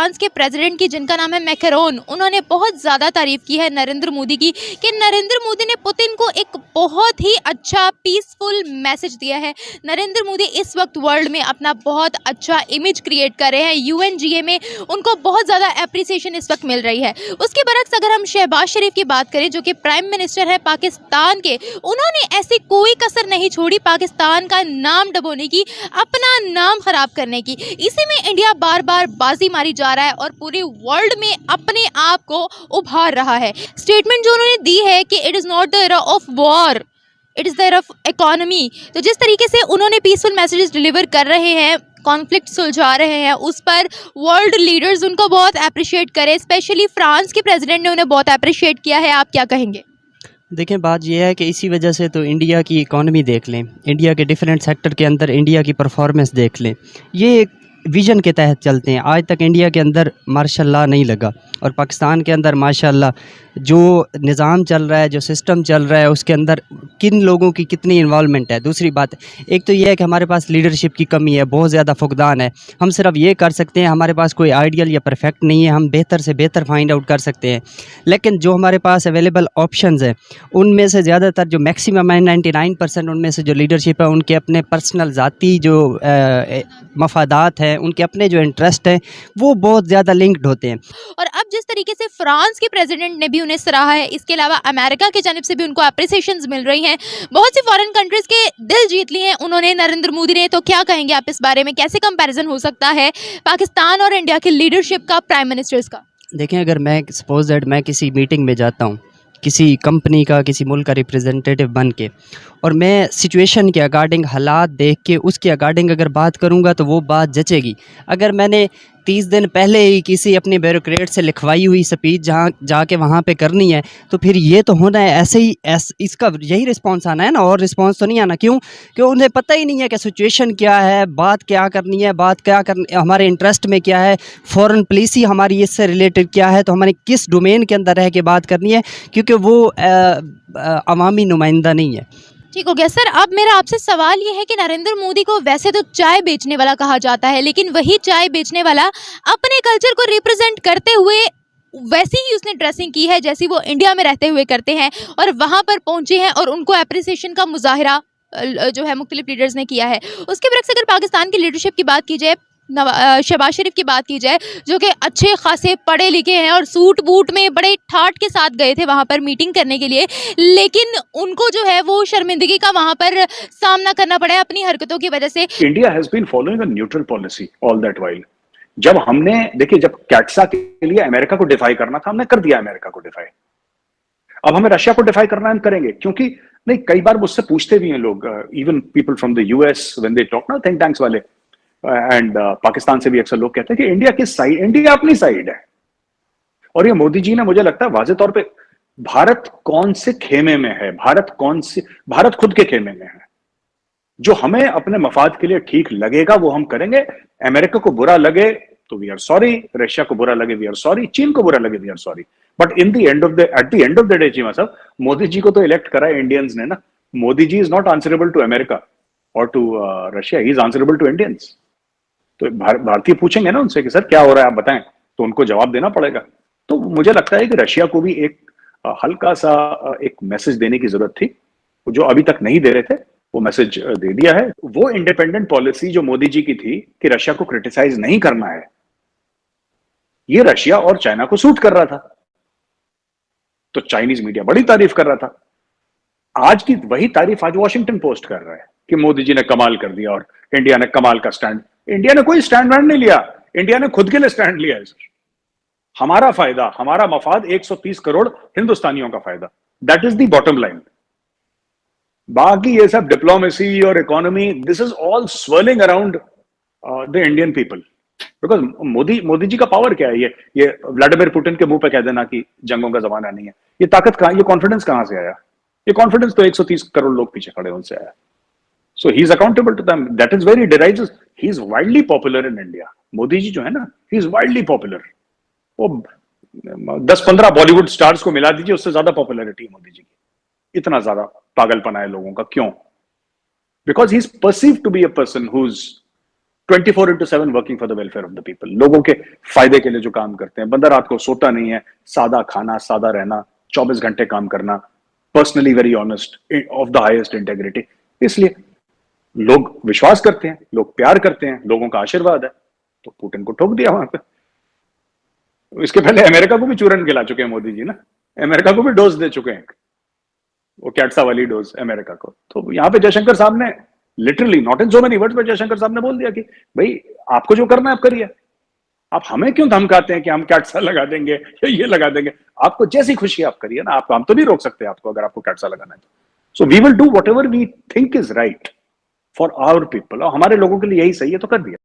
France के president की, जिनका नाम है मैक्रोन, उन्होंने बहुत ज़्यादा तारीफ की है नरेंद्र मोदी की कि नरेंद्र मोदी ने पुतिन को एक बहुत ही अच्छा पीसफुल मैसेज दिया है। नरेंद्र मोदी इस वक्त वर्ल्ड में अपना बहुत अच्छा इमेज क्रिएट कर रहे हैं। यूएनजीए में उनको बहुत ज़्यादा एप्रिसिएशन इस वक्त मिल रही है। उसके बरक्स अगर हम शहबाज शरीफ की बात करें, जो कि प्राइम मिनिस्टर है पाकिस्तान के, उन्होंने ऐसी कोई कसर नहीं छोड़ी पाकिस्तान का नाम डबोने की, अपना नाम खराब करने की। इसी में इंडिया बार बार बाजी मारी जा रहा है और पूरे वर्ल्ड में अपने आप को उभार रहा है। स्टेटमेंट जो उन्होंने दी है कि it is not the era of war, it is the era of economy. तो जिस तरीके से उन्होंने पीसफुल मैसेजेस डिलीवर कर रहे हैं, कॉन्फ्लिक्ट सुलझा रहे हैं, उस पर वर्ल्ड लीडर्स उनको बहुत अप्रिशिएट करें। स्पेशली फ्रांस के प्रेसिडेंट ने उन्हें बहुत अप्रिशिएट किया है। आप क्या कहेंगे? देखें, बात यह है कि इसी वजह से तो इंडिया की इकॉनमी देख लें, इंडिया के डिफरेंट सेक्टर के अंदर इंडिया की परफॉर्मेंस देख लें। ये एक विज़न के तहत चलते हैं। आज तक इंडिया के अंदर माशाल्लाह नहीं लगा, और पाकिस्तान के अंदर माशाल्लाह जो निज़ाम चल रहा है, जो सिस्टम चल रहा है, उसके अंदर किन लोगों की कितनी इन्वॉल्वमेंट है। दूसरी बात, एक तो ये है कि हमारे पास लीडरशिप की कमी है, बहुत ज़्यादा फुकदान है। हम सिर्फ ये कर सकते हैं, हमारे पास कोई आइडियल या परफेक्ट नहीं है, हम बेहतर से बेहतर फाइंड आउट कर सकते हैं। लेकिन जो हमारे पास अवेलेबल ऑप्शंस हैं, उनमें से ज़्यादातर जो मैक्सिमम है 99% उनमें से जो लीडरशिप है, उनके अपने पर्सनल ज़ाती जो मफादात हैं, उनके अपने जो इंटरेस्ट हैं, वो बहुत ज़्यादा लिंक्ड होते हैं। और अब जिस तरीके से फ्रांस के प्रेसिडेंट ने भी उन्हें सराहा है, इसके अलावा अमेरिका की जानिब से भी उनको अप्रिसिएशंस मिल रही हैं। बहुत सी फॉरेन कंट्रीज़ के दिल जीत लिए हैं उन्होंने, नरेंद्र मोदी ने। तो क्या कहेंगे आप इस बारे में? कैसे कंपैरिजन हो सकता है पाकिस्तान और इंडिया की लीडरशिप का, प्राइम मिनिस्टर्स का? देखें, अगर मैं सपोज दैट मैं किसी मीटिंग में जाता हूँ, किसी कंपनी का, किसी मुल्क का रिप्रेजेंटेटिव बन के, और मैं सिचुएशन के अकॉर्डिंग, हालात देख के उसके अकॉर्डिंग अगर बात करूँगा तो वो बात जचेगी। अगर मैंने 30 दिन पहले ही किसी अपने ब्यूरोक्रेट से लिखवाई हुई स्पीच जहाँ जाके वहाँ पे करनी है, तो फिर ये तो होना है ऐसे ही, इसका यही रिस्पांस आना है ना, और रिस्पांस तो नहीं आना। क्यों? क्यों उन्हें पता ही नहीं है कि सिचुएशन क्या है, बात क्या करनी है, बात क्या करनी, हमारे इंटरेस्ट में क्या है, फॉरेन पॉलिसी हमारी इससे रिलेटेड क्या है, तो हमारे किस डोमेन के अंदर रह के बात करनी है, क्योंकि वो अवामी नुमाइंदा नहीं है। ठीक हो गया सर। अब मेरा आपसे सवाल ये है कि नरेंद्र मोदी को वैसे तो चाय बेचने वाला कहा जाता है, लेकिन वही चाय बेचने वाला अपने कल्चर को रिप्रेजेंट करते हुए वैसी ही उसने ड्रेसिंग की है जैसी वो इंडिया में रहते हुए करते हैं, और वहाँ पर पहुँचे हैं और उनको अप्रिसिएशन का मुजाहिरा जो है मुख्तलिफ लीडर्स ने किया है। उसके बरक्स अगर पाकिस्तान की लीडरशिप की बात की जाए, शहबाज शरीफ की बात की जाए, जो कि अच्छे खासे पढ़े लिखे हैं और सूट बूट में बड़े ठाट के साथ गए थे वहाँ पर मीटिंग करने के लिए, लेकिन उनको जो है वो शर्मिंदगी का वहाँ पर सामना करना पड़ा है अपनी हरकतों की वजह से। India has been following a neutral policy all that while. जब हमने देखिए, जब कैट्सा के लिए अमेरिका को डिफाई करना था, हमने कर दिया अमेरिका को डिफाई। अब हमें रशिया को डिफाई करना है, हम करेंगे। क्योंकि नहीं, कई बार मुझसे पूछते भी हैं लोग, even people from the US when they talk ना, थिंक टैंक्स वाले, एंड पाकिस्तान से भी अक्सर लोग कहते हैं कि इंडिया किस साइड, इंडिया अपनी साइड है। और ये मोदी जी ने, मुझे लगता है वाज़ेह तौर पे, भारत कौन से खेमे में है, भारत खुद के खेमे में है। जो हमें अपने मफाद के लिए ठीक लगेगा वो हम करेंगे। अमेरिका को बुरा लगे तो वी आर सॉरी, रशिया को बुरा लगे वी आर सॉरी, चीन को बुरा लगे we are sorry. But at the end of the day Cheema साहब, मोदी जी को तो इलेक्ट करा है इंडियंस ने ना। Modi ji is not answerable to America और to Russia, he is answerable to Indians. तो भारतीय पूछेंगे ना उनसे कि सर क्या हो रहा है आप बताएं, तो उनको जवाब देना पड़ेगा। तो मुझे लगता है कि रशिया को भी एक हल्का सा एक मैसेज देने की जरूरत थी, जो अभी तक नहीं दे रहे थे, वो मैसेज दे दिया है। वो इंडिपेंडेंट पॉलिसी जो मोदी जी की थी कि रशिया को क्रिटिसाइज नहीं करना है, ये रशिया और चाइना को सूट कर रहा था, तो चाइनीज मीडिया बड़ी तारीफ कर रहा था। आज की वही तारीफ आज वॉशिंगटन पोस्ट कर रहा है कि मोदी जी ने कमाल कर दिया और इंडिया ने कमाल का स्टैंड। इंडिया ने कोई स्टैंड नहीं लिया, इंडिया ने खुद के लिए स्टैंड लिया है सर। हमारा फायदा, हमारा मफाद, 130 करोड़ हिंदुस्तानियों का फायदा, that is the bottom line. बाकी ये सब डिप्लोमेसी और economy, this is all swirling around the Indian people. Because Modi ji का पावर क्या है? ये व्लादिमीर पुतिन के मुंह पे कह देना कि जंगों का जमाना नहीं है, ये ताकत कहां, ये कॉन्फिडेंस कहां से आया? ये कॉन्फिडेंस तो 130 करोड़ लोग पीछे खड़े उनसे आया। So he is accountable to them. That is where he derives. He is widely popular in India. Modi ji जो है ना, he is widely popular. वो 10-15 बॉलीवुड स्टार्स को मिला दीजिए, उससे ज्यादा पॉपुलैरिटी है मोदी जी की। इतना ज्यादा पागलपना है लोगों का, क्यों? Because he is perceived to be a person who's 24/7 working for the welfare of the people, लोगों के फायदे के लिए जो काम करते हैं। बंदा रात को सोता नहीं है, सादा खाना, सादा रहना, 24 घंटे काम करना, personally very honest, of the highest integrity. इसलिए लोग विश्वास करते हैं, लोग प्यार करते हैं, लोगों का आशीर्वाद है, तो पुतिन को ठोक दिया वहां पे। इसके पहले अमेरिका को भी चूरन खिला चुके हैं मोदी जी ना, अमेरिका को भी डोज दे चुके हैं, वो कैटसा वाली डोज अमेरिका को। तो यहाँ पे जयशंकर साहब ने literally, not in so many words, पर जयशंकर साहब ने बोल दिया कि भाई आपको जो करना है आप करिए, आप हमें क्यों धमकाते हैं कि हम कैटसा लगा देंगे या ये लगा देंगे, आपको जैसी खुशी आप करिए ना, आप हम तो नहीं रोक सकते आपको अगर आपको कैटसा लगाना है तो। So we will do whatever we think is right for our people, और हमारे लोगों के लिए यही सही है तो कर दिया।